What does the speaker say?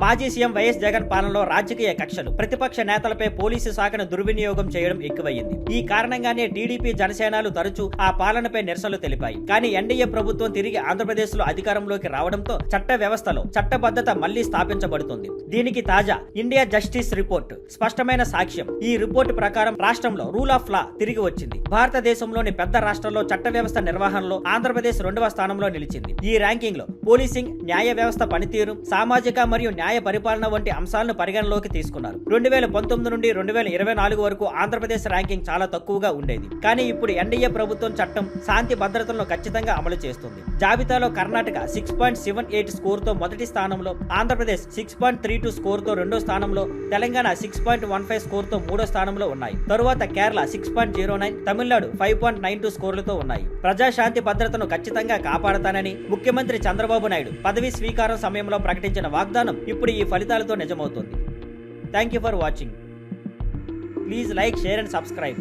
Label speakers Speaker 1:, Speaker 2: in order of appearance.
Speaker 1: మాజీ CM YS Jagan పాలనలో రాజకీయ కక్షలు, ప్రతిపక్ష నేతలపై పోలీసు శాఖను దుర్వినియోగం చేయడం ఎక్కువయ్యింది. ఈ కారణంగానే టీడీపీ జనసేనలు తరచూ ఆ పాలనపై నిరసనలు తెలిపాయి. కానీ ఎన్డీఏ ప్రభుత్వం తిరిగి ఆంధ్రప్రదేశ్ లో అధికారంలోకి రావడంతో చట్ట వ్యవస్థలో చట్టబద్ధత మళ్లీ స్థాపించబడుతుంది. దీనికి తాజా ఇండియా జస్టిస్ రిపోర్ట్ స్పష్టమైన సాక్ష్యం. ఈ రిపోర్టు ప్రకారం రాష్ట్రంలో రూల్ ఆఫ్ లా తిరిగి వచ్చింది. భారతదేశంలోని పెద్ద రాష్ట్రాల్లో చట్ట వ్యవస్థ నిర్వహణలో ఆంధ్రప్రదేశ్ 2వ స్థానంలో నిలిచింది. ఈ ర్యాంకింగ్ లో పోలీసింగ్, న్యాయ వ్యవస్థ పనితీరు, సామాజిక మరియు న్యాయ పరిపాలన వంటి అంశాలను పరిగణలోకి తీసుకున్నారు. 2019 నుండి 2024 వరకు ఆంధ్రప్రదేశ్ ర్యాంకింగ్ చాలా తక్కువగా ఉండేది. కానీ ఇప్పుడు ఎన్డీఏ ప్రభుత్వం చట్టం, శాంతి భద్రతలను ఖచ్చితంగా అమలు చేస్తుంది. జాబితాలో కర్ణాటక 6.78 స్కోర్ తో మొదటి స్థానంలో, ఆంధ్రప్రదేశ్ 6.32 స్కోర్ తో రెండో స్థానంలో, తెలంగాణ 6.15 స్కోర్ తో మూడో స్థానంలో ఉన్నాయి. తరువాత కేరళ 6.09, తమిళనాడు 5.92 స్కోర్లతో ఉన్నాయి. ప్రజాశాంతి భద్రతను ఖచ్చితంగా కాపాడతానని ముఖ్యమంత్రి చంద్రబాబు నాయుడు పదవి స్వీకారం సమయంలో ప్రకటించిన వాగ్దానం ఇప్పుడు ఈ ఫలితాలతో నిజమవుతుంది. Thank you for watching. Please like, share and subscribe.